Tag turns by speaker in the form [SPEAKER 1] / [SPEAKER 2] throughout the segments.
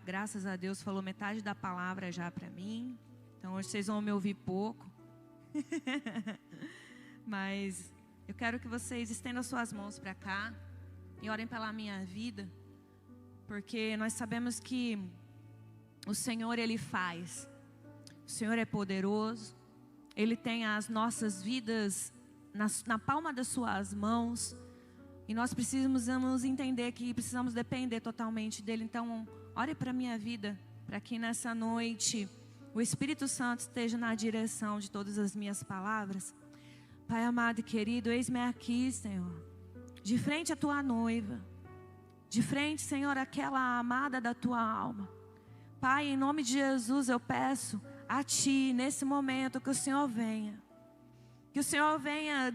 [SPEAKER 1] graças a Deus, falou metade da palavra já para mim. Então hoje vocês vão me ouvir pouco. Mas eu quero que vocês estendam suas mãos para cá e orem pela minha vida. Porque nós sabemos que o Senhor, Ele faz. O Senhor é poderoso. Ele tem as nossas vidas na palma das suas mãos. E nós precisamos entender que precisamos depender totalmente dEle. Então, ore para a minha vida, para que nessa noite o Espírito Santo esteja na direção de todas as minhas palavras. Pai amado e querido, eis-me aqui, Senhor, de frente à Tua noiva. De frente, Senhor, àquela amada da Tua alma. Pai, em nome de Jesus, eu peço a Ti, nesse momento, que o Senhor venha. Que o Senhor venha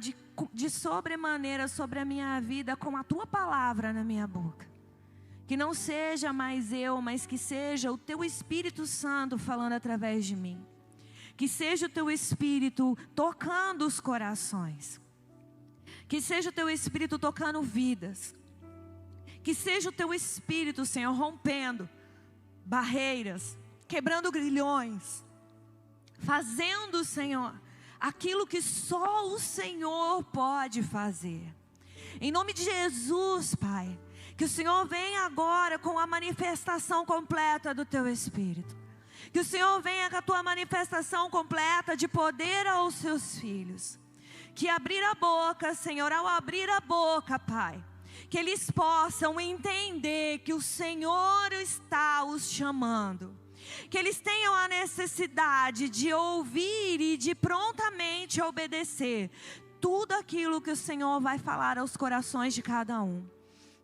[SPEAKER 1] de sobremaneira sobre a minha vida com a Tua palavra na minha boca. Que não seja mais eu, mas que seja o Teu Espírito Santo falando através de mim. Que seja o Teu Espírito tocando os corações. Que seja o Teu Espírito tocando vidas. Que seja o Teu Espírito, Senhor, rompendo barreiras, quebrando grilhões. Fazendo, Senhor, aquilo que só o Senhor pode fazer. Em nome de Jesus, Pai, que o Senhor venha agora com a manifestação completa do Teu Espírito. Que o Senhor venha com a Tua manifestação completa de poder aos Seus filhos. Que abrir a boca, Senhor, ao abrir a boca, Pai, que eles possam entender que o Senhor está os chamando. Que eles tenham a necessidade de ouvir e de prontamente obedecer tudo aquilo que o Senhor vai falar aos corações de cada um.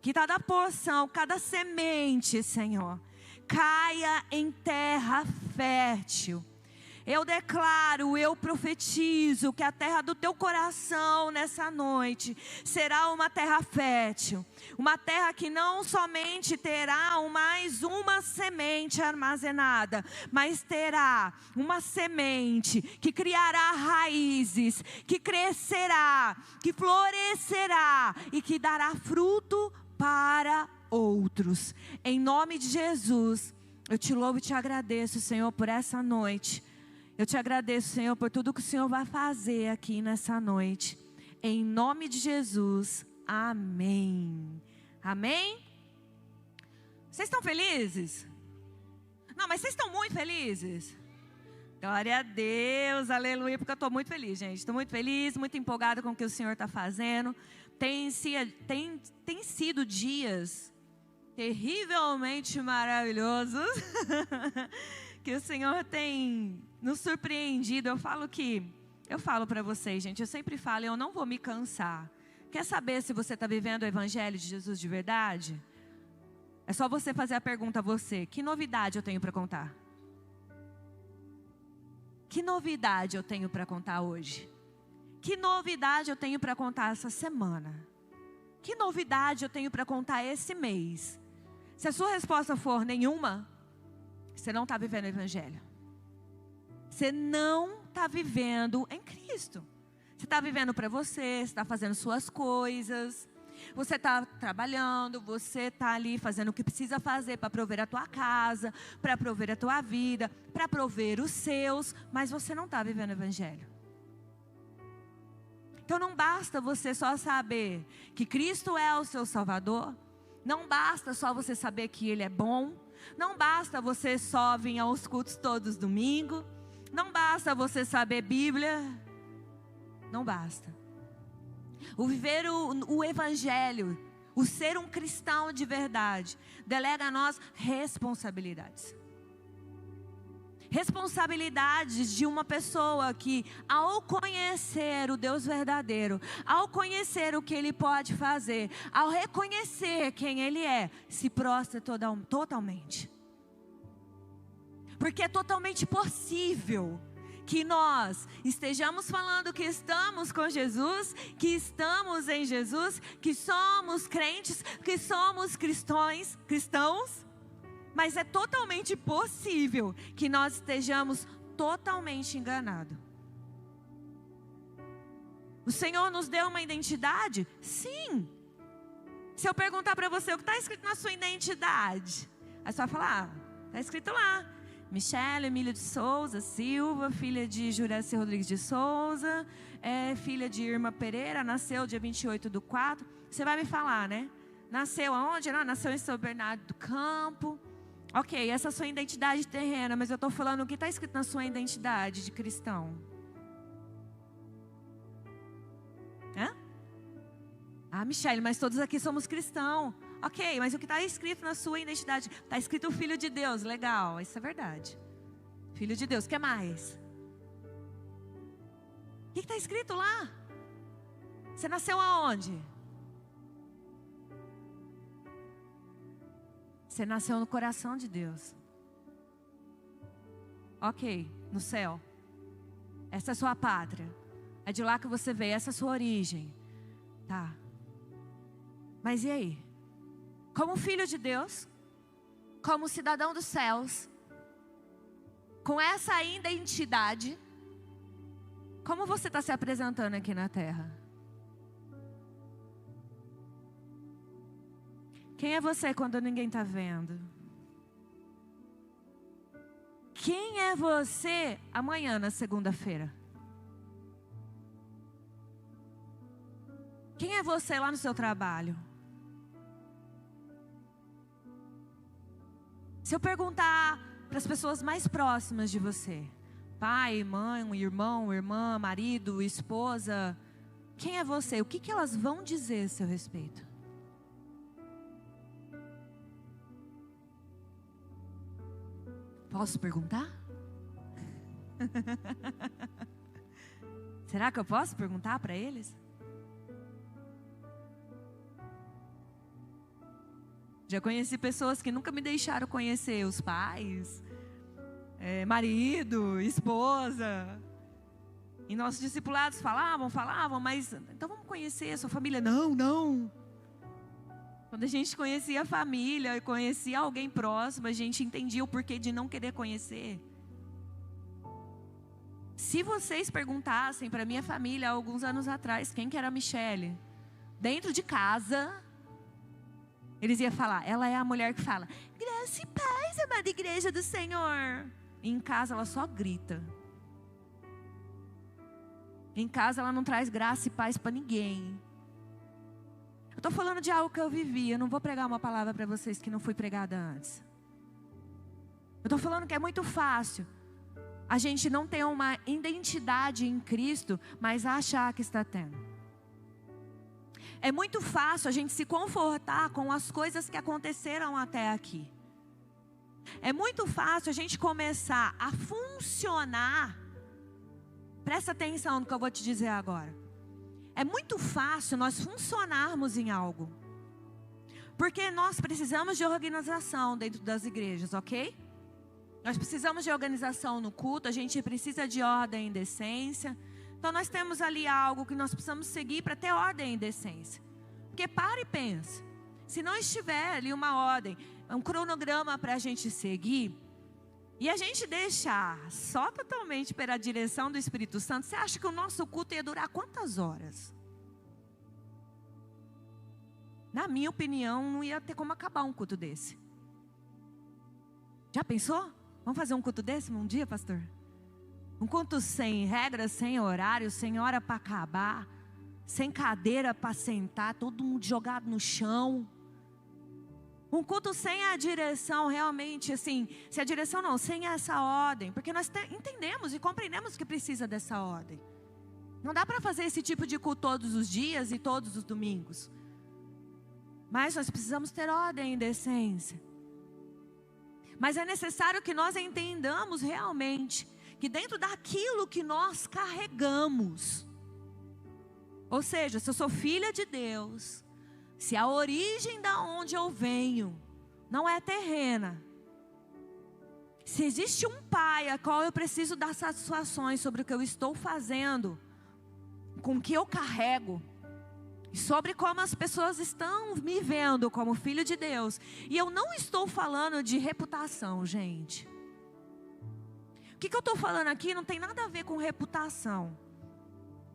[SPEAKER 1] Que cada porção, cada semente, Senhor, caia em terra fértil. Eu declaro, eu profetizo que a terra do teu coração nessa noite será uma terra fértil. Uma terra que não somente terá mais uma semente armazenada, mas terá uma semente que criará raízes, que crescerá, que florescerá e que dará fruto para outros. Em nome de Jesus, eu te louvo e te agradeço, Senhor, por essa noite. Eu te agradeço, Senhor, por tudo que o Senhor vai fazer aqui nessa noite. Em nome de Jesus, amém. Amém? Vocês estão felizes? Não, mas vocês estão muito felizes? Glória a Deus, aleluia, porque eu estou muito feliz, gente. Estou muito feliz, muito empolgada com o que o Senhor está fazendo. Tem sido dias terrivelmente maravilhosos que o Senhor tem nos surpreendido. Eu falo para vocês, gente, eu sempre falo, eu não vou me cansar. Quer saber se você está vivendo o Evangelho de Jesus de verdade? É só você fazer a pergunta a você: que novidade eu tenho para contar? Que novidade eu tenho para contar hoje? Que novidade eu tenho para contar essa semana? Que novidade eu tenho para contar esse mês? Se a sua resposta for nenhuma, você não está vivendo o Evangelho. Você não está vivendo em Cristo. Você está vivendo para você está fazendo suas coisas. Você está trabalhando, você está ali fazendo o que precisa fazer para prover a tua casa, para prover a tua vida, para prover os seus, mas você não está vivendo o Evangelho. Então não basta você só saber que Cristo é o seu Salvador. Não basta só você saber que Ele é bom. Não basta você só vir aos cultos todos domingo. Não basta você saber Bíblia. Não basta. O viver o Evangelho, o ser um cristão de verdade, delega a nós responsabilidades. Responsabilidades de uma pessoa que, ao conhecer o Deus verdadeiro, ao conhecer o que Ele pode fazer, ao reconhecer quem Ele é, se prostra totalmente. Porque é totalmente possível que nós estejamos falando que estamos com Jesus, que estamos em Jesus, que somos crentes, que somos cristãos, mas é totalmente possível que nós estejamos totalmente enganados. O Senhor nos deu uma identidade? Sim. Se eu perguntar para você o que está escrito na sua identidade, aí você vai falar: Está escrito lá. Michele Emília de Souza Silva, filha de Juraci Rodrigues de Souza, filha de Irma Pereira, nasceu dia 28/4. Você vai me falar, né? Nasceu aonde? Não, nasceu em São Bernardo do Campo. Ok, essa é a sua identidade terrena, mas eu estou falando o que está escrito na sua identidade de cristão. Hã? Ah, Michele, mas todos aqui somos cristãos. Ok, mas o que está escrito na sua identidade? Está escrito Filho de Deus, legal, isso é verdade. Filho de Deus, o que mais? O que está escrito lá? Você nasceu aonde? Você nasceu no coração de Deus. Ok, no céu. Essa é a sua pátria. É de lá que você veio, essa é a sua origem. Tá. Mas e aí? Como filho de Deus, como cidadão dos céus, com essa identidade, como você está se apresentando aqui na terra? Quem é você quando ninguém está vendo? Quem é você amanhã, na segunda-feira? Quem é você lá no seu trabalho? Se eu perguntar para as pessoas mais próximas de você, pai, mãe, irmão, irmã, marido, esposa, quem é você? O que elas vão dizer a seu respeito? Posso perguntar? Será que eu posso perguntar para eles? Já conheci pessoas que nunca me deixaram conhecer os pais, marido, esposa. E nossos discipulados falavam, mas então vamos conhecer a sua família. Não. Quando a gente conhecia a família, conhecia alguém próximo, a gente entendia o porquê de não querer conhecer. Se vocês perguntassem para minha família, há alguns anos atrás, quem que era a Michele, dentro de casa, eles iam falar, ela é a mulher que fala, graça e paz, amada igreja do Senhor. E em casa ela só grita. Em casa ela não traz graça e paz para ninguém. Eu estou falando de algo que eu vivi. Eu não vou pregar uma palavra para vocês que não foi pregada antes. Eu estou falando que é muito fácil a gente não ter uma identidade em Cristo, mas achar que está tendo. É muito fácil a gente se confortar com as coisas que aconteceram até aqui. É muito fácil a gente começar a funcionar. Presta atenção no que eu vou te dizer agora. É muito fácil nós funcionarmos em algo. Porque nós precisamos de organização dentro das igrejas, ok? Nós precisamos de organização no culto, a gente precisa de ordem e decência. Então nós temos ali algo que nós precisamos seguir para ter ordem e decência. Porque para e pensa, se não estiver ali uma ordem, um cronograma para a gente seguir, e a gente deixar só totalmente pela direção do Espírito Santo, você acha que o nosso culto ia durar quantas horas? Na minha opinião, não ia ter como acabar um culto desse. Já pensou? Vamos fazer um culto desse um dia, pastor? Um culto sem regras, sem horário, sem hora para acabar, sem cadeira para sentar, todo mundo jogado no chão. Um culto sem a direção realmente, assim, se a direção não, sem essa ordem, porque nós entendemos e compreendemos que precisa dessa ordem. Não dá para fazer esse tipo de culto todos os dias e todos os domingos. Mas nós precisamos ter ordem e decência. Mas é necessário que nós entendamos realmente que dentro daquilo que nós carregamos, ou seja, se eu sou filha de Deus, se a origem da onde eu venho não é terrena, se existe um pai a qual eu preciso dar satisfações sobre o que eu estou fazendo, com o que eu carrego, e sobre como as pessoas estão me vendo como filho de Deus, e eu não estou falando de reputação, gente. O que eu estou falando aqui não tem nada a ver com reputação,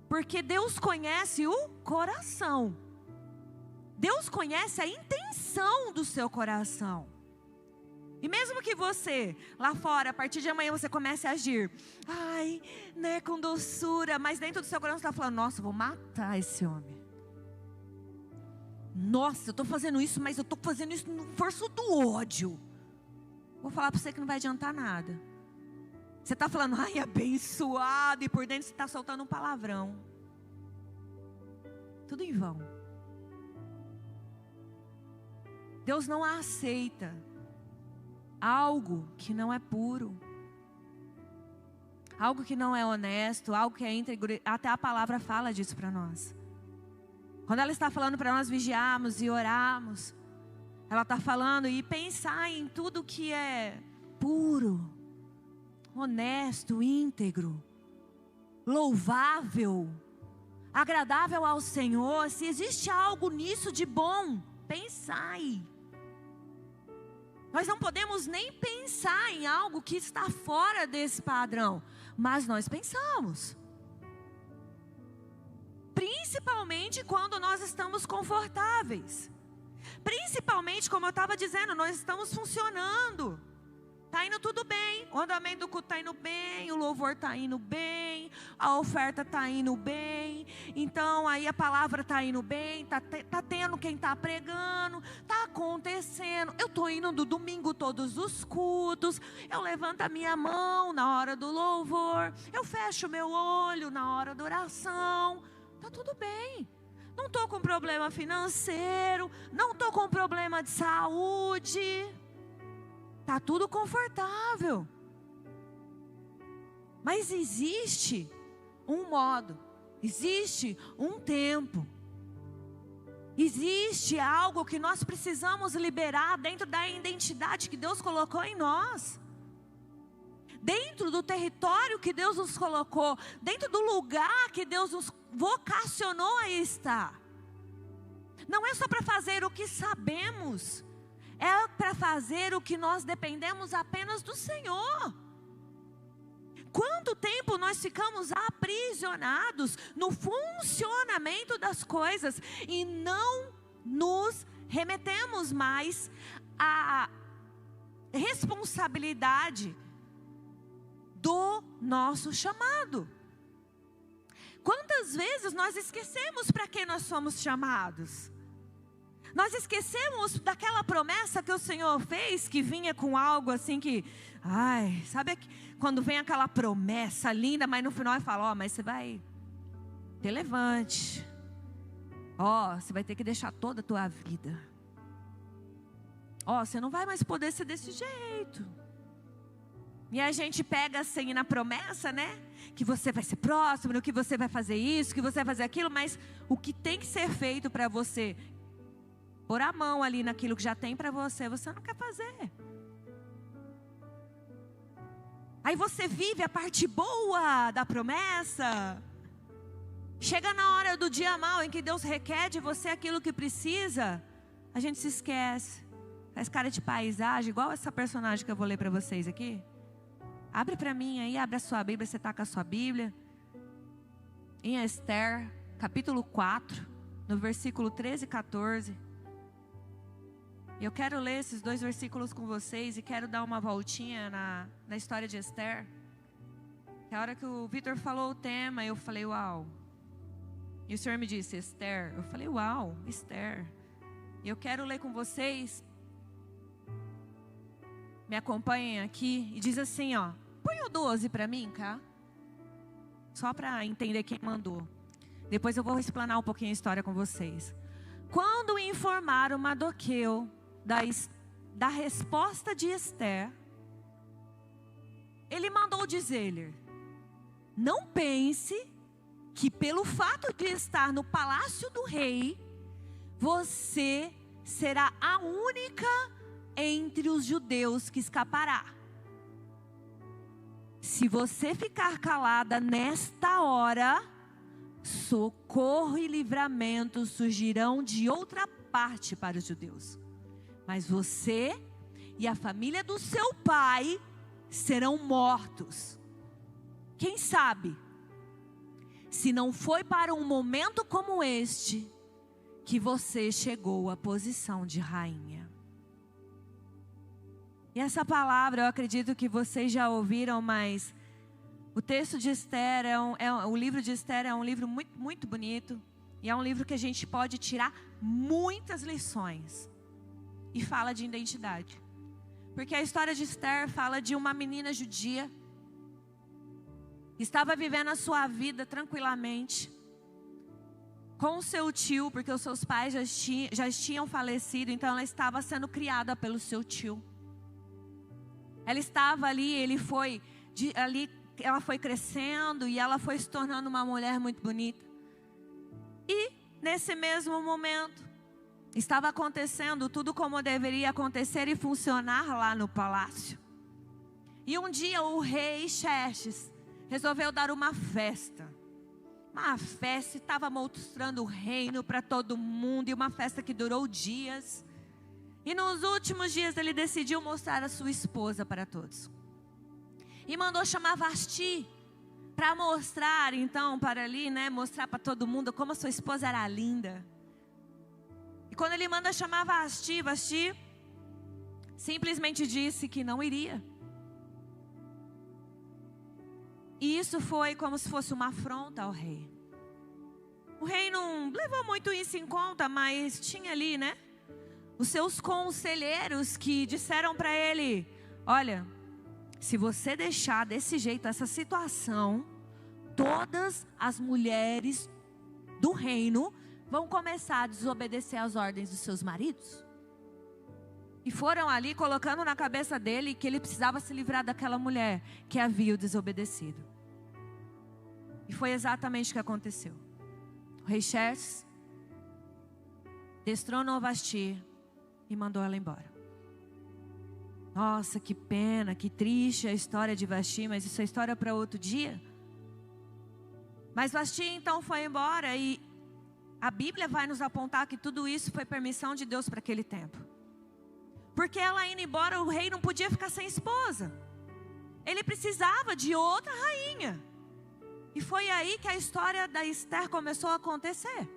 [SPEAKER 1] porque Deus conhece o coração. Deus conhece a intenção do seu coração. E mesmo que você, lá fora, a partir de amanhã você comece a agir, ai, né, com doçura, mas dentro do seu coração você está falando, nossa, eu vou matar esse homem. Nossa, eu estou fazendo isso, mas eu estou fazendo isso no força do ódio. Vou falar para você que não vai adiantar nada. Você está falando, ai, abençoado, e por dentro você está soltando um palavrão. Tudo em vão. Deus não aceita algo que não é puro, algo que não é honesto, algo que é íntegro. Até a palavra fala disso para nós. Quando ela está falando para nós vigiarmos e orarmos, ela está falando e pensar em tudo que é puro, honesto, íntegro, louvável, agradável ao Senhor. Se existe algo nisso de bom, pensai. Nós não podemos nem pensar em algo que está fora desse padrão, mas nós pensamos. Principalmente quando nós estamos confortáveis. Principalmente, como eu estava dizendo, nós estamos funcionando. Está indo tudo bem, o andamento do culto está indo bem, o louvor está indo bem, a oferta está indo bem, então aí a palavra está indo bem, tá tendo quem está pregando, está acontecendo, eu estou indo do domingo todos os cultos, eu levanto a minha mão na hora do louvor, eu fecho meu olho na hora da oração, está tudo bem. Não estou com problema financeiro, não estou com problema de saúde. Está tudo confortável. Mas existe um modo, existe um tempo, existe algo que nós precisamos liberar dentro da identidade que Deus colocou em nós. Dentro do território que Deus nos colocou, dentro do lugar que Deus nos vocacionou a estar. Não é só para fazer o que sabemos, é para fazer o que nós dependemos apenas do Senhor. Quanto tempo nós ficamos aprisionados no funcionamento das coisas e não nos remetemos mais à responsabilidade do nosso chamado? Quantas vezes nós esquecemos para que nós somos chamados? Nós esquecemos daquela promessa que o Senhor fez, que vinha com algo assim que, ai, sabe quando vem aquela promessa linda, mas no final ele fala, mas você vai ter levante, você vai ter que deixar toda a tua vida, você não vai mais poder ser desse jeito. E a gente pega assim na promessa, né? Que você vai ser próximo, que você vai fazer isso, que você vai fazer aquilo, mas o que tem que ser feito para você pôr a mão ali naquilo que já tem para você, você não quer fazer. Aí você vive a parte boa da promessa. Chega na hora do dia mau, em que Deus requer de você aquilo que precisa, a gente se esquece. Faz cara de paisagem, igual essa personagem que eu vou ler para vocês aqui. Abre para mim aí, abre a sua Bíblia, você está com a sua Bíblia. Em Esther, capítulo 4, no versículo 13 e 14. Eu quero ler esses 2 versículos com vocês e quero dar uma voltinha na história de Esther. Que a hora que o Vitor falou o tema, eu falei, uau. E o Senhor me disse, Esther. Eu falei, uau, Esther. E eu quero ler com vocês. Me acompanhem aqui e diz assim, põe o 12 para mim, cá. Só para entender quem mandou. Depois eu vou explanar um pouquinho a história com vocês. Quando informaram Mardoqueu da resposta de Esther, ele mandou dizer-lhe, não pense que pelo fato de estar no palácio do rei, você será a única entre os judeus que escapará. Se você ficar calada nesta hora, socorro e livramento surgirão de outra parte para os judeus. Mas você e a família do seu pai serão mortos. Quem sabe, se não foi para um momento como este, que você chegou à posição de rainha. E essa palavra eu acredito que vocês já ouviram, mas o texto de Esther, o livro de Esther é um livro muito, muito bonito. E é um livro que a gente pode tirar muitas lições. E fala de identidade. Porque a história de Esther fala de uma menina judia. Que estava vivendo a sua vida tranquilamente. Com o seu tio, porque os seus pais já tinham falecido. Então ela estava sendo criada pelo seu tio. Ela estava ali, ela foi crescendo e ela foi se tornando uma mulher muito bonita. E nesse mesmo momento, estava acontecendo tudo como deveria acontecer e funcionar lá no palácio. E um dia o rei Xerxes resolveu dar uma festa. Uma festa, estava mostrando o reino para todo mundo, e uma festa que durou dias. E nos últimos dias ele decidiu mostrar a sua esposa para todos. E mandou chamar Vasti para mostrar então para ali, mostrar para todo mundo como a sua esposa era linda. E quando ele manda chamar Vasti simplesmente disse que não iria. E isso foi como se fosse uma afronta ao rei. O rei não levou muito isso em conta, mas tinha ali, os seus conselheiros que disseram para ele: olha, se você deixar desse jeito essa situação, todas as mulheres do reino vão começar a desobedecer às ordens dos seus maridos. E foram ali colocando na cabeça dele que ele precisava se livrar daquela mulher que havia o desobedecido. E foi exatamente o que aconteceu. O rei Xerxes destronou Vasti e mandou ela embora. Nossa, que pena, que triste a história de Vasti, mas isso é história para outro dia. Mas Vasti então foi embora e a Bíblia vai nos apontar que tudo isso foi permissão de Deus para aquele tempo. Porque ela indo embora, o rei não podia ficar sem esposa. Ele precisava de outra rainha. E foi aí que a história da Esther começou a acontecer.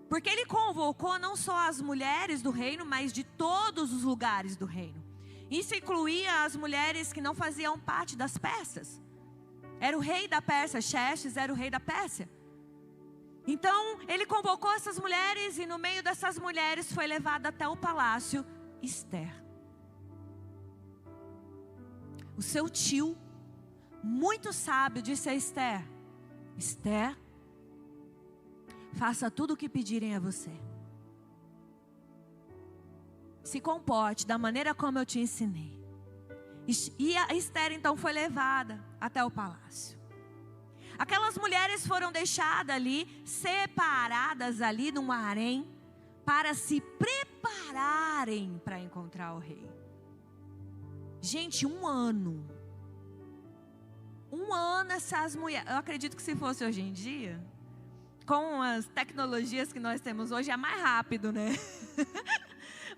[SPEAKER 1] Porque ele convocou não só as mulheres do reino, mas de todos os lugares do reino. Isso incluía as mulheres que não faziam parte das Persas. Era o rei da Pérsia, Xerxes era o rei da Pérsia. Então ele convocou essas mulheres e no meio dessas mulheres foi levada até o palácio Esther. O seu tio, muito sábio, disse a Esther: Esther, faça tudo o que pedirem a você. Se comporte da maneira como eu te ensinei. E a Esther então foi levada até o palácio. Aquelas mulheres foram deixadas ali, separadas ali num harém, para se prepararem para encontrar o rei. Gente, um ano essas mulheres, eu acredito que se fosse hoje em dia, com as tecnologias que nós temos hoje, é mais rápido,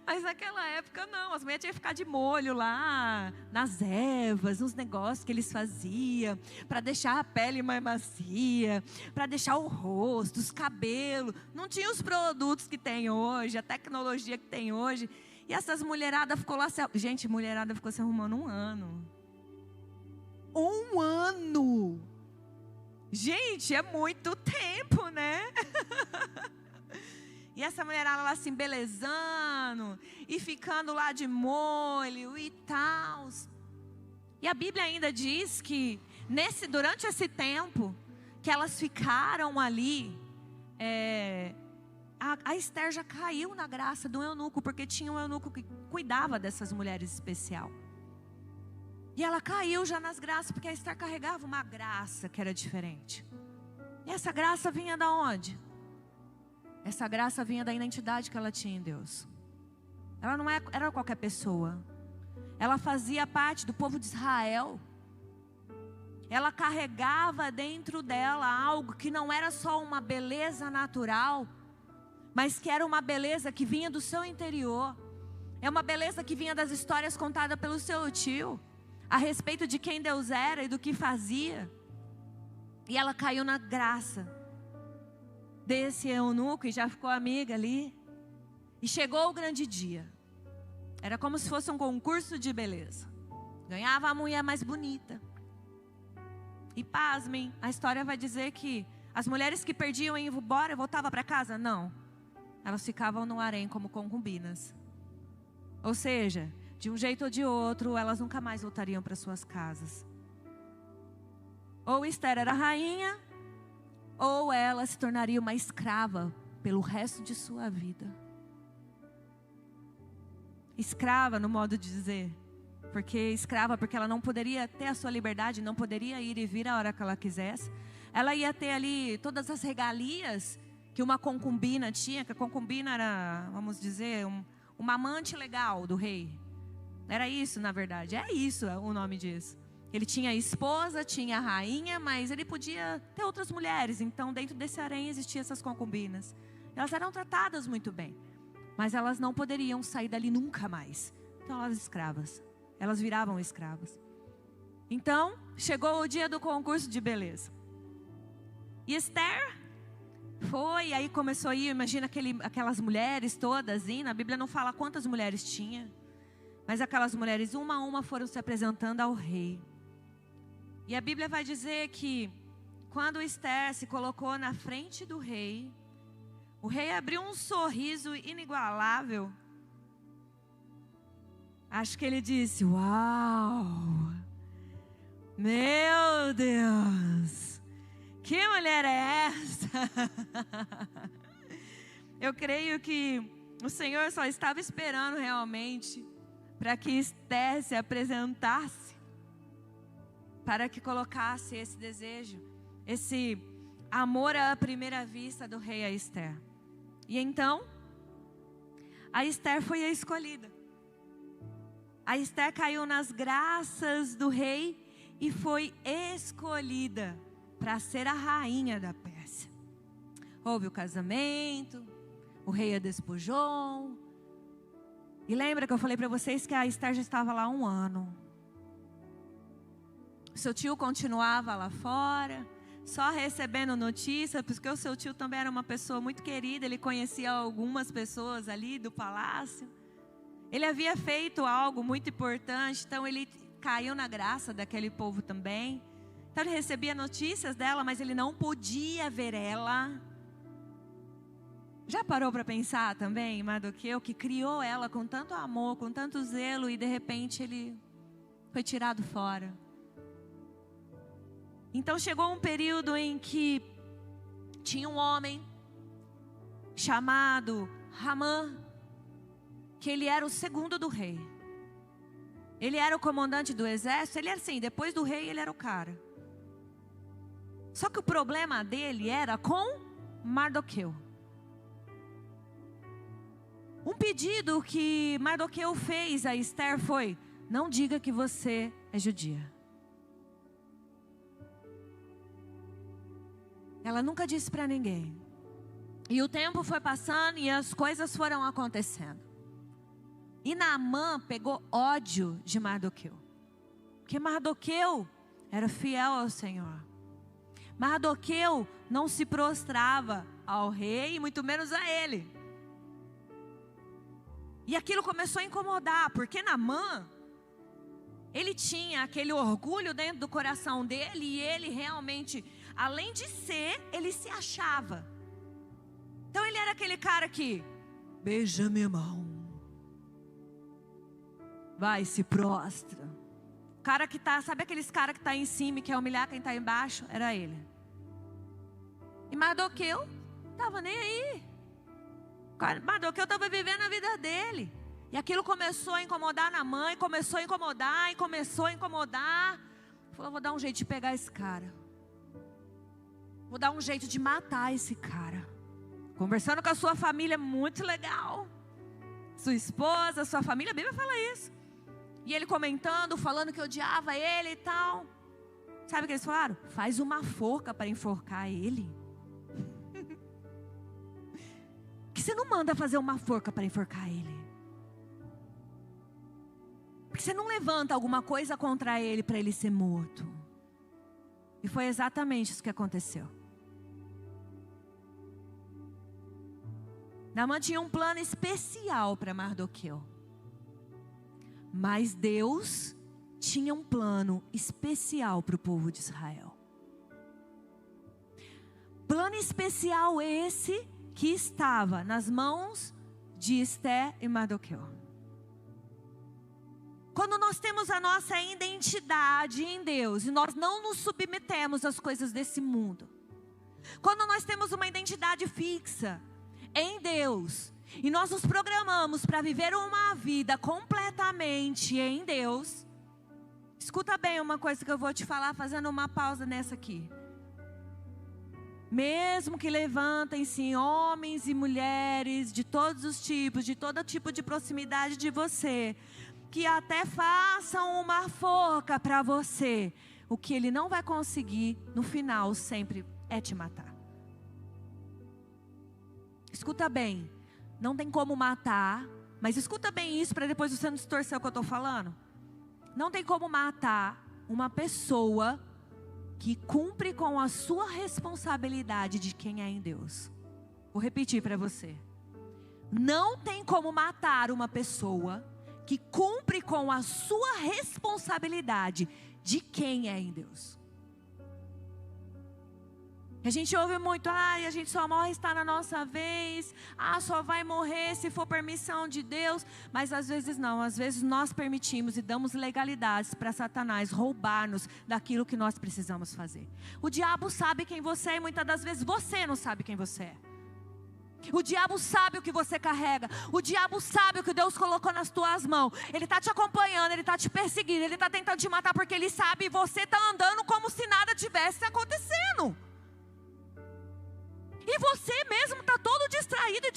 [SPEAKER 1] Mas naquela época não, as mulheres tinham que ficar de molho lá, nas ervas, nos negócios que eles faziam, para deixar a pele mais macia, para deixar o rosto, os cabelos. Não tinha os produtos que tem hoje, a tecnologia que tem hoje. E essas mulheradas ficou lá, gente, mulherada ficou se arrumando um ano. Um ano! Gente, é muito tempo, E essa mulherada lá se embelezando e ficando lá de molho e tal. E a Bíblia ainda diz que durante esse tempo que elas ficaram ali, a Esther já caiu na graça do eunuco, porque tinha um eunuco que cuidava dessas mulheres especial. E ela caiu já nas graças, porque a Esther carregava uma graça que era diferente. E essa graça vinha da onde? Essa graça vinha da identidade que ela tinha em Deus. Ela não era qualquer pessoa. Ela fazia parte do povo de Israel. Ela carregava dentro dela algo que não era só uma beleza natural, mas que era uma beleza que vinha do seu interior. É uma beleza que vinha das histórias contadas pelo seu tio, a respeito de quem Deus era e do que fazia. E ela caiu na graça desse eunuco e já ficou amiga ali. E chegou o grande dia. Era como se fosse um concurso de beleza. Ganhava a mulher mais bonita. E pasmem, a história vai dizer que as mulheres que perdiam e iam embora, voltavam para casa? Não. Elas ficavam no harém como concubinas. Ou seja, de um jeito ou de outro, elas nunca mais voltariam para suas casas. Ou Esther era rainha, ou ela se tornaria uma escrava pelo resto de sua vida. Escrava no modo de dizer. Porque escrava, porque ela não poderia ter a sua liberdade, não poderia ir e vir a hora que ela quisesse. Ela ia ter ali todas as regalias que uma concubina tinha, que a concubina era, vamos dizer, uma amante legal do rei. Era isso, na verdade, é isso o nome disso. Ele tinha esposa, tinha rainha, mas ele podia ter outras mulheres. Então, dentro desse harém existiam essas concubinas. Elas eram tratadas muito bem, mas elas não poderiam sair dali nunca mais. Então, elas eram escravas. Elas viravam escravas. Então, chegou o dia do concurso de beleza. E Esther foi, aí começou a ir, imagina aquelas mulheres todas indo. A Bíblia não fala quantas mulheres tinha, mas aquelas mulheres, uma a uma, foram se apresentando ao rei. E a Bíblia vai dizer que, quando Esther se colocou na frente do rei, o rei abriu um sorriso inigualável. Acho que ele disse: uau, meu Deus, que mulher é essa? Eu creio que o Senhor só estava esperando realmente para que Esther se apresentasse, para que colocasse esse desejo, esse amor à primeira vista do rei a Esther. E então, a Esther foi a escolhida. A Esther caiu nas graças do rei e foi escolhida para ser a rainha da Pérsia. Houve o casamento, o rei a despojou. E lembra que eu falei para vocês que a Esther já estava lá 1 ano. Seu tio continuava lá fora, só recebendo notícia, porque o seu tio também era uma pessoa muito querida. Ele conhecia algumas pessoas ali do palácio. Ele havia feito algo muito importante, então ele caiu na graça daquele povo também. Então ele recebia notícias dela, mas ele não podia ver ela. Já parou para pensar também, Mardoqueu, que criou ela com tanto amor, com tanto zelo, e de repente ele foi tirado fora. Então chegou um período em que tinha um homem chamado Hamã, que ele era o segundo do rei. Ele era o comandante do exército. Ele era assim, depois do rei ele era o cara. Só que o problema dele era com Mardoqueu. Um pedido que Mardoqueu fez a Esther foi: não diga que você é judia. Ela nunca disse para ninguém. E o tempo foi passando e as coisas foram acontecendo. E Naamã pegou ódio de Mardoqueu, porque Mardoqueu era fiel ao Senhor. Mardoqueu não se prostrava ao rei, muito menos a ele. E aquilo começou a incomodar, porque Naamã, ele tinha aquele orgulho dentro do coração dele, e ele realmente, além de ser, ele se achava. Então ele era aquele cara que beija minha mão, vai, se prostra. O cara que tá, sabe aqueles caras que tá em cima e quer humilhar quem tá embaixo? Era ele. E Mardoqueu tava nem aí. Mardoqueu estava vivendo a vida dele. E aquilo começou a incomodar Naamã, começou a incomodar, e começou a incomodar. Falou: vou dar um jeito de pegar esse cara. Vou dar um jeito de matar esse cara. Conversando com a sua família, muito legal. Sua esposa, sua família, a Bíblia fala isso. E ele comentando, falando que odiava ele e tal. Sabe o que eles falaram? Faz uma forca para enforcar ele. Que você não manda fazer uma forca para enforcar ele? Porque você não levanta alguma coisa contra ele para ele ser morto. E foi exatamente isso que aconteceu. Naamã tinha um plano especial para Mardoqueu. Mas Deus tinha um plano especial para o povo de Israel. Plano especial esse que estava nas mãos de Esther e Mardoqueu. Quando nós temos a nossa identidade em Deus e nós não nos submetemos às coisas desse mundo, quando nós temos uma identidade fixa em Deus e nós nos programamos para viver uma vida completamente em Deus, escuta bem uma coisa que eu vou te falar, fazendo uma pausa nessa aqui. Mesmo que levantem-se homens e mulheres de todos os tipos, de todo tipo de proximidade de você, que até façam uma forca para você, o que ele não vai conseguir no final sempre é te matar. Escuta bem, não tem como matar, mas escuta bem isso para depois você não distorcer o que eu estou falando. Não tem como matar uma pessoa que cumpre com a sua responsabilidade de quem é em Deus. Vou repetir para você. Não tem como matar uma pessoa que cumpre com a sua responsabilidade de quem é em Deus. A gente ouve muito, a gente só morre está na nossa vez, só vai morrer se for permissão de Deus, mas às vezes não, às vezes nós permitimos e damos legalidades para Satanás roubar-nos daquilo que nós precisamos fazer. O diabo sabe quem você é e muitas das vezes você não sabe quem você é. O diabo sabe o que você carrega, o diabo sabe o que Deus colocou nas tuas mãos, ele está te acompanhando, ele está te perseguindo, ele está tentando te matar porque ele sabe e você está andando como se nada tivesse acontecendo. E você mesmo está todo distraído,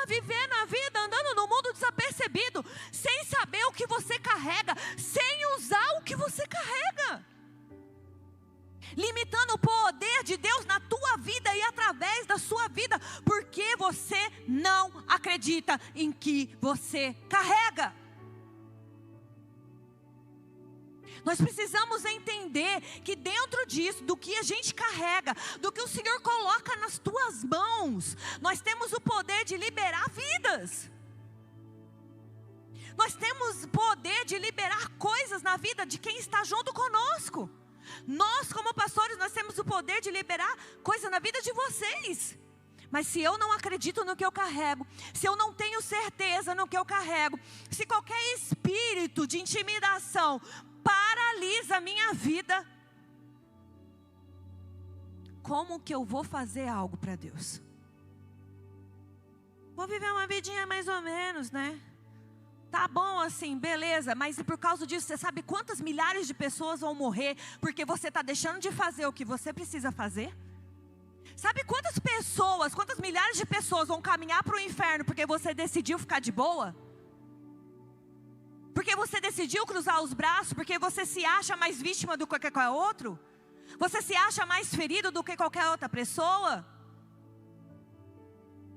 [SPEAKER 1] vivendo a vida, andando no mundo desapercebido, sem saber o que você carrega, sem usar o que você carrega. Limitando o poder de Deus na tua vida e através da sua vida, porque você não acredita em que você carrega. Nós precisamos entender que dentro disso, do que a gente carrega, do que o Senhor coloca nas tuas mãos, nós temos o poder de liberar vidas. Nós temos o poder de liberar coisas na vida de quem está junto conosco. Nós, como pastores, nós temos o poder de liberar coisas na vida de vocês. Mas se eu não acredito no que eu carrego, se eu não tenho certeza no que eu carrego, se qualquer espírito de intimidação paralisa a minha vida, como que eu vou fazer algo para Deus? Vou viver uma vidinha mais ou menos, né? Tá bom assim, beleza, mas e por causa disso, você sabe quantas milhares de pessoas vão morrer porque você está deixando de fazer o que você precisa fazer? Sabe quantas pessoas, quantas milhares de pessoas vão caminhar para o inferno porque você decidiu ficar de boa? Porque você decidiu cruzar os braços, porque você se acha mais vítima do que qualquer outro? Você se acha mais ferido do que qualquer outra pessoa?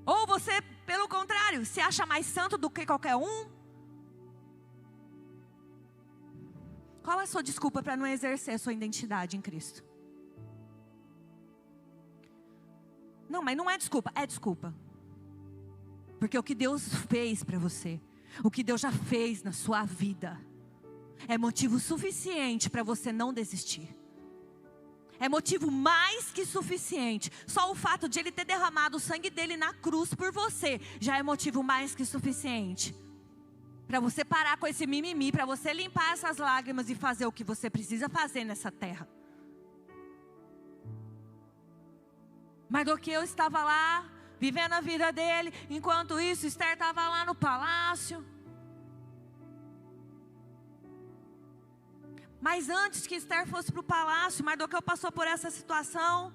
[SPEAKER 1] Ou você, pelo contrário, se acha mais santo do que qualquer um? Qual é a sua desculpa para não exercer a sua identidade em Cristo? Não, mas não é desculpa, é desculpa. Porque o que Deus fez para você, o que Deus já fez na sua vida, é motivo suficiente para você não desistir. É motivo mais que suficiente. Só o fato de Ele ter derramado o sangue dele na cruz por você, já é motivo mais que suficiente para você parar com esse mimimi, para você limpar essas lágrimas e fazer o que você precisa fazer nessa terra. Mardoqueu estava lá, vivendo a vida dele. Enquanto isso, Esther estava lá no palácio. Mas antes que Esther fosse para o palácio, Mardoqueu passou por essa situação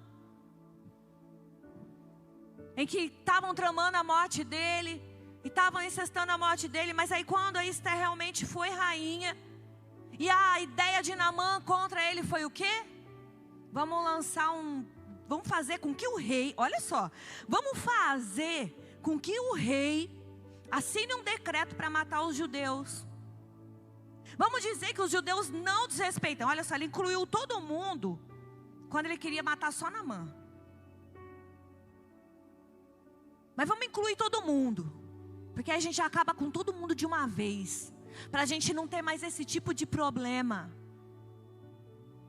[SPEAKER 1] em que estavam tramando a morte dele, e estavam incestando a morte dele. Mas aí quando a Esther realmente foi rainha, e a ideia de Naamã contra ele foi o quê? Vamos fazer com que o rei, olha só, vamos fazer com que o rei assine um decreto para matar os judeus. Vamos dizer que os judeus não desrespeitam. Olha só, ele incluiu todo mundo quando ele queria matar só Naamã. Mas vamos incluir todo mundo, porque aí a gente acaba com todo mundo de uma vez. para a gente não ter mais esse tipo de problema.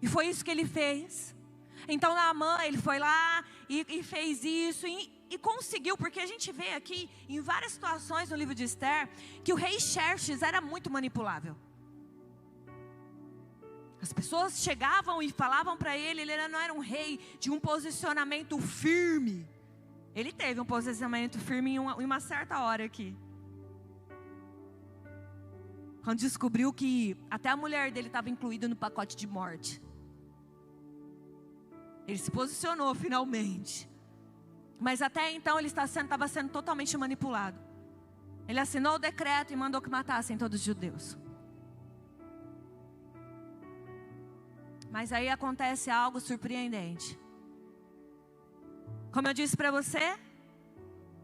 [SPEAKER 1] E foi isso que ele fez. Então Naamã, ele foi lá e fez isso e conseguiu, porque a gente vê aqui em várias situações no livro de Esther, que o rei Xerxes era muito manipulável. As pessoas chegavam e falavam para ele não era um rei de um posicionamento firme. Ele teve um posicionamento firme em uma certa hora aqui. Quando descobriu que até a mulher dele estava incluída no pacote de morte. Ele se posicionou finalmente. Mas até então ele estava sendo totalmente manipulado. Ele assinou o decreto e mandou que matassem todos os judeus. Mas aí acontece algo surpreendente. Como eu disse para você,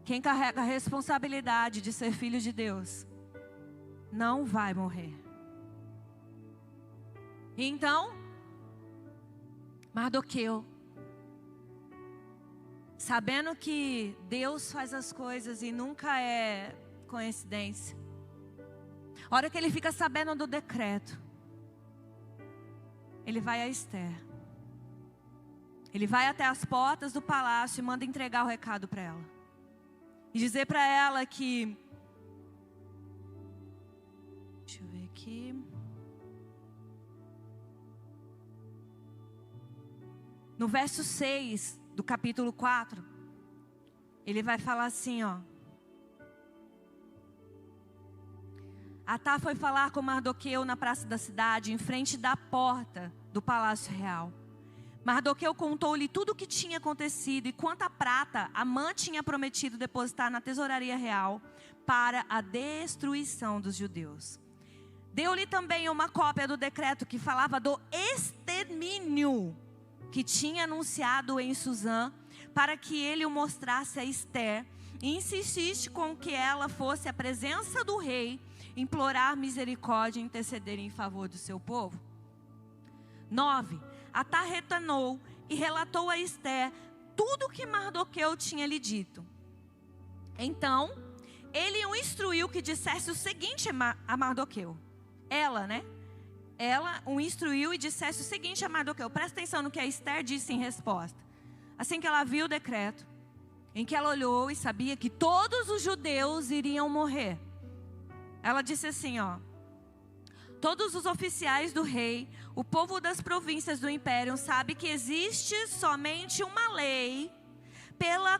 [SPEAKER 1] quem carrega a responsabilidade de ser filho de Deus não vai morrer. Então, Mardoqueu, sabendo que Deus faz as coisas e nunca é coincidência, a hora que ele fica sabendo do decreto, ele vai a Esther. Ele vai até as portas do palácio e manda entregar o recado para ela. E dizer para ela que... Deixa eu ver aqui. No verso 6 do capítulo 4, ele vai falar assim, ó. Atá foi falar com Mardoqueu na praça da cidade, em frente da porta do palácio real. Mardoqueu contou-lhe tudo o que tinha acontecido e quanta prata Amã tinha prometido depositar na tesouraria real para a destruição dos judeus. Deu-lhe também uma cópia do decreto que falava do extermínio que tinha anunciado em Suzã, para que ele o mostrasse a Esther e insistisse com que ela fosse à presença do rei, implorar misericórdia e interceder em favor do seu povo. 9. Atá retornou e relatou a Esther tudo o que Mardoqueu tinha lhe dito. Então, ele o instruiu que dissesse o seguinte a Mardoqueu. Ela o instruiu e dissesse o seguinte a Mardoqueu. Presta atenção no que a Esther disse em resposta. Assim que ela viu o decreto, em que ela olhou e sabia que todos os judeus iriam morrer, ela disse assim, ó. Todos os oficiais do rei, o povo das províncias do império, sabe que existe somente uma lei para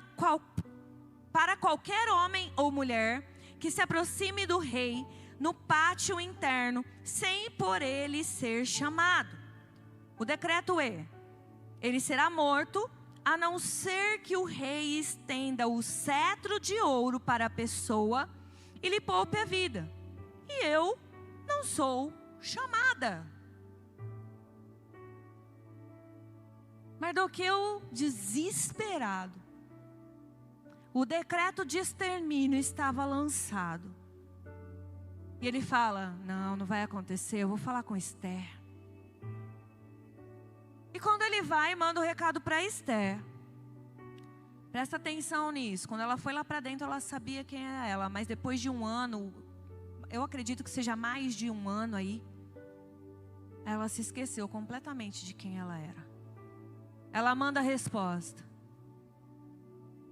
[SPEAKER 1] qualquer homem ou mulher que se aproxime do rei no pátio interno, sem por ele ser chamado. O decreto é: ele será morto, a não ser que o rei estenda o cetro de ouro para a pessoa e lhe poupe a vida. E eu não sou chamada. Mardoqueu, desesperado. O decreto de extermínio estava lançado. E ele fala, não vai acontecer, eu vou falar com Esther. E quando ele vai, manda o recado para Esther. Presta atenção nisso. Quando ela foi lá para dentro, ela sabia quem era ela. Mas depois de um ano, eu acredito que seja mais de um ano aí, ela se esqueceu completamente de quem ela era. Ela manda a resposta.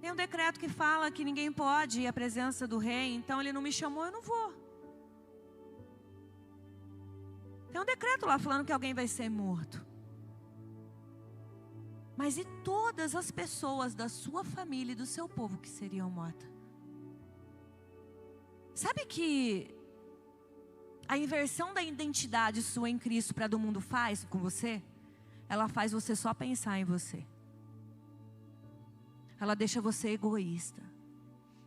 [SPEAKER 1] Tem um decreto que fala que ninguém pode ir à presença do rei, então ele não me chamou, eu não vou. Tem um decreto lá falando que alguém vai ser morto. Mas e todas as pessoas da sua família e do seu povo que seriam mortas? Sabe que a inversão da identidade sua em Cristo para do mundo faz com você? Ela faz você só pensar em você. Ela deixa você egoísta.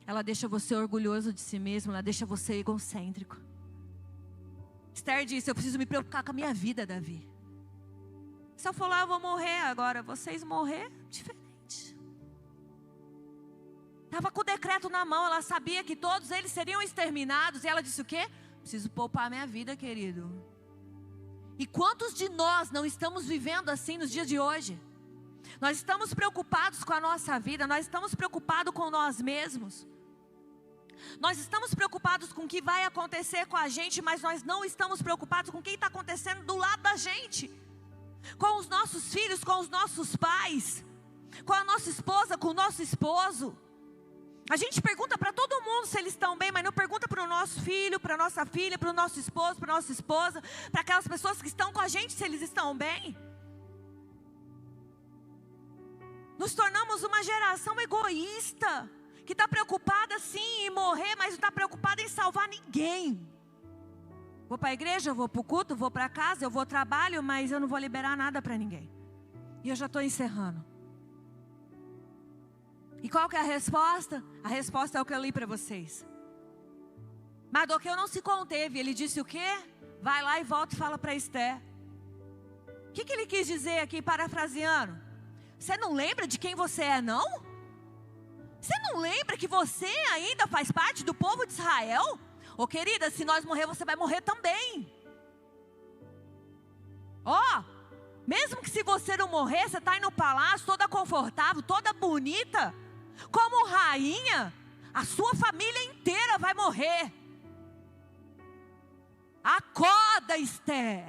[SPEAKER 1] Ela deixa você orgulhoso de si mesmo. Ela deixa você egocêntrico. Esther disse, eu preciso me preocupar com a minha vida, Davi. Se eu for lá, eu vou morrer agora. Vocês morrer, diferente. Estava com o decreto na mão. Ela sabia que todos eles seriam exterminados. E ela disse o quê? Preciso poupar a minha vida, querido. E quantos de nós não estamos vivendo assim nos dias de hoje? Nós estamos preocupados com a nossa vida. Nós estamos preocupados com nós mesmos. Nós estamos preocupados com o que vai acontecer com a gente, mas nós não estamos preocupados com o que está acontecendo do lado da gente. Com os nossos filhos, com os nossos pais, com a nossa esposa, com o nosso esposo. A gente pergunta para todo mundo se eles estão bem, mas não pergunta para o nosso filho, para a nossa filha, para o nosso esposo, para a nossa esposa, para aquelas pessoas que estão com a gente se eles estão bem. Nos tornamos uma geração egoísta, que está preocupada sim em morrer, mas não está preocupada em salvar ninguém. Vou para a igreja, eu vou para o culto, vou para casa, eu vou ao trabalho, mas eu não vou liberar nada para ninguém. E eu já estou encerrando. E qual que é a resposta? A resposta é o que eu li para vocês. Mardoqueu não se conteve, ele disse o quê? Vai lá e volta e fala para Esther. O que ele quis dizer aqui, parafraseando? Você não lembra de quem você é, não? Você não lembra que você ainda faz parte do povo de Israel? Ô querida, se nós morrer, você vai morrer também. Ó, mesmo que se você não morrer, você está aí no palácio, toda confortável, toda bonita, como rainha, a sua família inteira vai morrer. Acorda, Esther.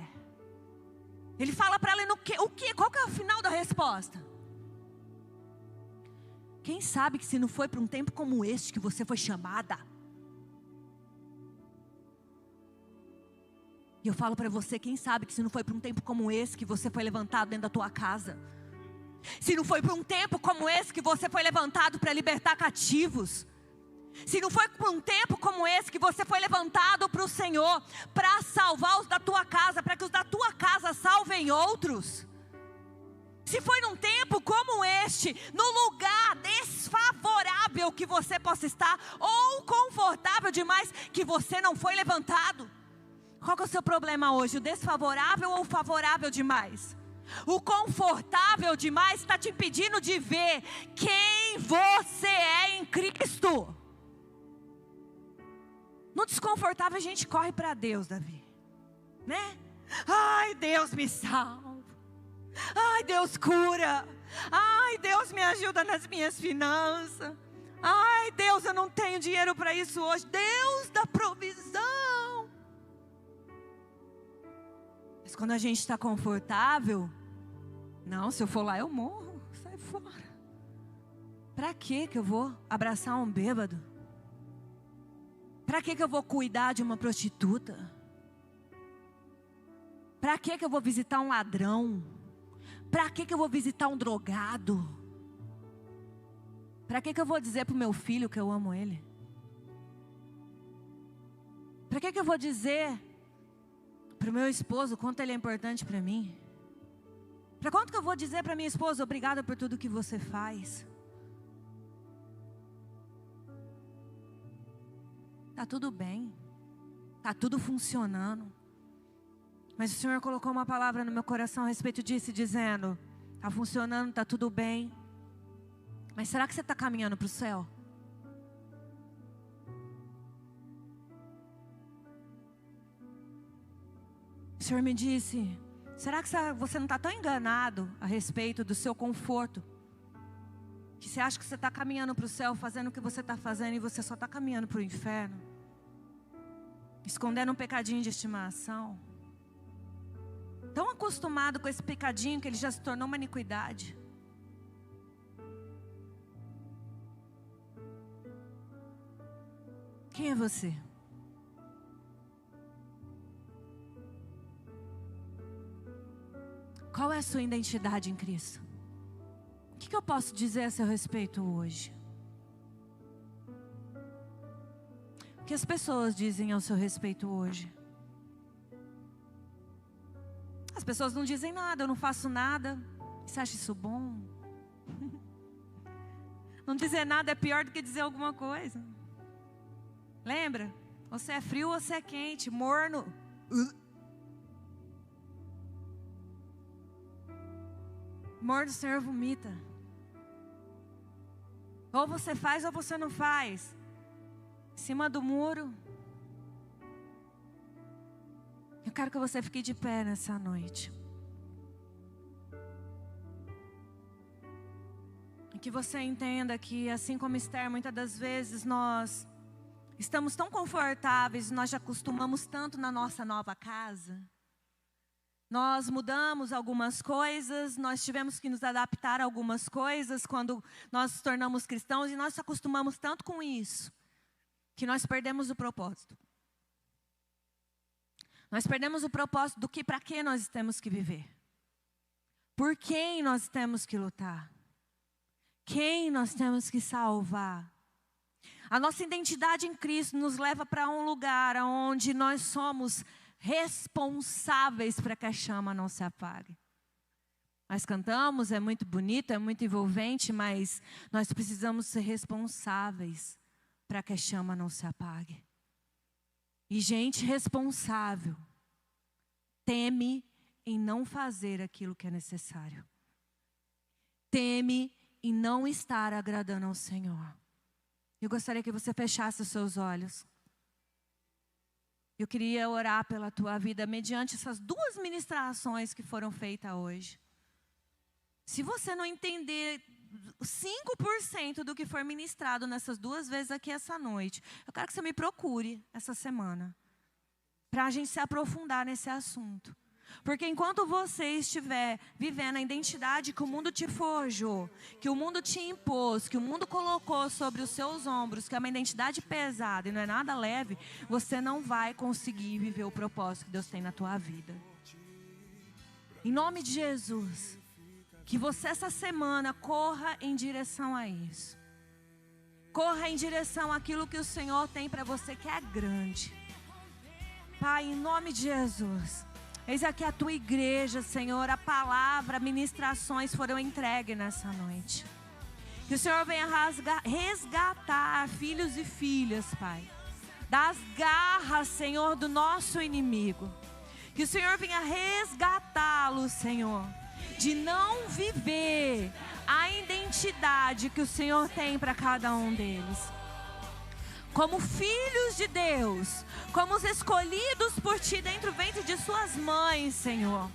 [SPEAKER 1] Ele fala para ela, o que? Qual que é o final da resposta? Quem sabe que se não foi para um tempo como este que você foi chamada? E eu falo para você, quem sabe que se não foi para um tempo como esse que você foi levantado dentro da tua casa? Se não foi para um tempo como esse que você foi levantado para libertar cativos? Se não foi por um tempo como esse que você foi levantado para o Senhor, para salvar os da tua casa, para que os da tua casa salvem outros? Se foi num tempo como este, no lugar desfavorável que você possa estar, ou confortável demais que você não foi levantado? Qual que é o seu problema hoje? O desfavorável ou o favorável demais? O confortável demais está te impedindo de ver quem você é em Cristo. No desconfortável a gente corre para Deus, Davi, né? Ai, Deus me salva. Ai, Deus cura. Ai, Deus me ajuda nas minhas finanças. Ai, Deus, eu não tenho dinheiro para isso hoje. Deus dá provisão. Mas quando a gente está confortável, não, se eu for lá eu morro, sai fora. Para que eu vou abraçar um bêbado? Para que eu vou cuidar de uma prostituta? Para que eu vou visitar um ladrão? Para que eu vou visitar um drogado? Para que eu vou dizer para o meu filho que eu amo ele? Para que eu vou dizer para o meu esposo quanto ele é importante para mim? Para quanto que eu vou dizer para minha esposa, obrigada por tudo que você faz? Está tudo bem, está tudo funcionando. Mas o Senhor colocou uma palavra no meu coração a respeito disso, dizendo: está funcionando, está tudo bem. Mas será que você está caminhando para o céu? O Senhor me disse: será que você não está tão enganado a respeito do seu conforto, que você acha que você está caminhando para o céu, fazendo o que você está fazendo, e você só está caminhando para o inferno, escondendo um pecadinho de estimação? Tão acostumado com esse pecadinho que ele já se tornou uma iniquidade. Quem é você? Qual é a sua identidade em Cristo? O que eu posso dizer a seu respeito hoje? O que as pessoas dizem ao seu respeito hoje? As pessoas não dizem nada, eu não faço nada. Você acha isso bom? Não dizer nada é pior do que dizer alguma coisa. Lembra? Você é frio ou você é quente, morno. Morno o Senhor vomita. Ou você faz ou você não faz. Em cima do muro. Eu quero que você fique de pé nessa noite. E que você entenda que, assim como Esther, muitas das vezes nós Estamos tão confortáveis, nós já acostumamos tanto na nossa nova casa. Nós mudamos algumas coisas, nós tivemos que nos adaptar a algumas coisas quando nós nos tornamos cristãos e nós nos acostumamos tanto com isso, que nós perdemos o propósito. Nós perdemos o propósito do que, para que nós temos que viver. Por quem nós temos que lutar. Quem nós temos que salvar. A nossa identidade em Cristo nos leva para um lugar onde nós somos responsáveis para que a chama não se apague. Nós cantamos, é muito bonito, é muito envolvente, mas nós precisamos ser responsáveis para que a chama não se apague. E gente responsável teme em não fazer aquilo que é necessário. Teme em não estar agradando ao Senhor. Eu gostaria que você fechasse os seus olhos. Eu queria orar pela tua vida mediante essas 2 ministrações que foram feitas hoje. Se você não entender 5% do que foi ministrado nessas 2 vezes aqui essa noite, eu quero que você me procure essa semana, para a gente se aprofundar nesse assunto. Porque enquanto você estiver vivendo a identidade que o mundo te forjou, que o mundo te impôs, que o mundo colocou sobre os seus ombros, que é uma identidade pesada e não é nada leve, você não vai conseguir viver o propósito que Deus tem na tua vida. Em nome de Jesus, que você essa semana corra em direção a isso. Corra em direção àquilo que o Senhor tem para você, que é grande. Pai, em nome de Jesus, eis aqui a tua igreja, Senhor, a palavra, ministrações foram entregues nessa noite. Que o Senhor venha resgatar filhos e filhas, Pai, das garras, Senhor, do nosso inimigo. Que o Senhor venha resgatá-los, Senhor, de não viver a identidade que o Senhor tem para cada um deles. Como filhos de Deus, como os escolhidos por Ti dentro do ventre de suas mães, Senhor.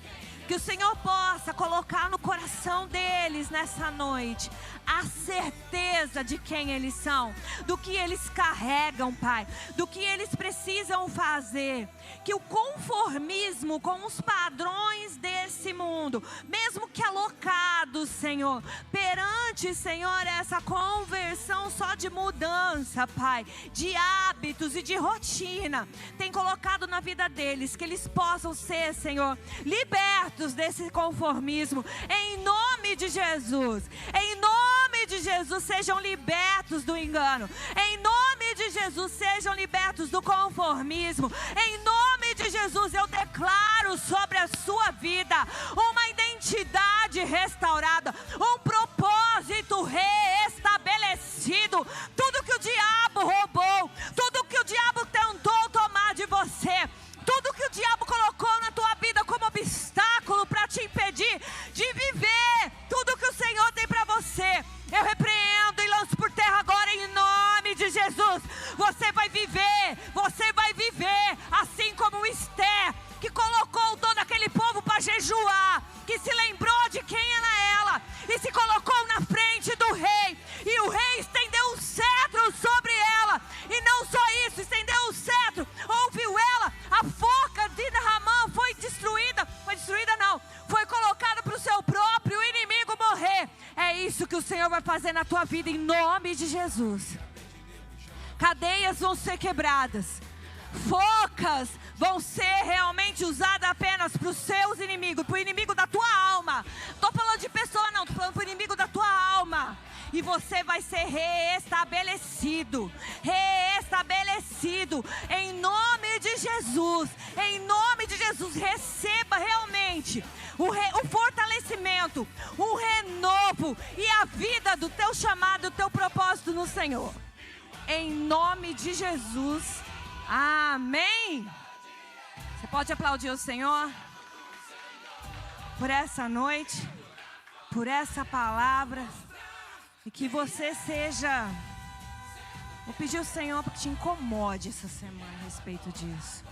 [SPEAKER 1] Que o Senhor possa colocar no coração deles nessa noite a certeza de quem eles são, do que eles carregam, Pai, do que eles precisam fazer. Que o conformismo com os padrões desse mundo, mesmo que alocados, Senhor, perante, Senhor, essa conversão só de mudança, Pai, de hábitos e de rotina, tem colocado na vida deles, que eles possam ser, Senhor, libertos desse conformismo, em nome de Jesus. Em nome de Jesus, sejam libertos do engano. Em nome de Jesus, sejam libertos do conformismo. Em nome de Jesus, eu declaro sobre a sua vida uma identidade restaurada, um propósito reestabelecido. Tudo que o diabo roubou, tudo que o diabo tentou tomar de você, tudo que o diabo colocou na tua vida como obstáculo para te impedir de viver tudo que o Senhor tem para você, eu repreendo e lanço por terra agora em nome de Jesus. Você vai viver assim como Esther, que colocou todo aquele povo para jejuar, que se lembrou de quem era ela e se colocou na frente do rei, e o rei estendeu o cetro sobre ela, e não só isso, estendeu o cetro, ouviu ela, a forca de Ramã foi colocada para o seu próprio inimigo morrer. É isso que o Senhor vai fazer na tua vida em nome de Jesus. Cadeias vão ser quebradas, focas vão ser realmente usadas apenas para os seus inimigos, para o inimigo da tua alma. Estou falando de pessoa não, estou falando para o inimigo da tua alma. E você vai ser reestabelecido em nome de Jesus. Em nome de Jesus, receba realmente o fortalecimento, o renovo e a vida do teu chamado, do teu propósito no Senhor. Em nome de Jesus, amém. Você pode aplaudir o Senhor por essa noite, por essa palavra. E que você seja... Vou pedir ao Senhor para que te incomode essa semana a respeito disso.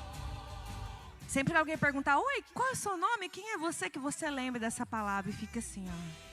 [SPEAKER 1] Sempre que alguém perguntar, oi, qual é o seu nome? Quem é você? Que você lembre dessa palavra e fica assim, ó.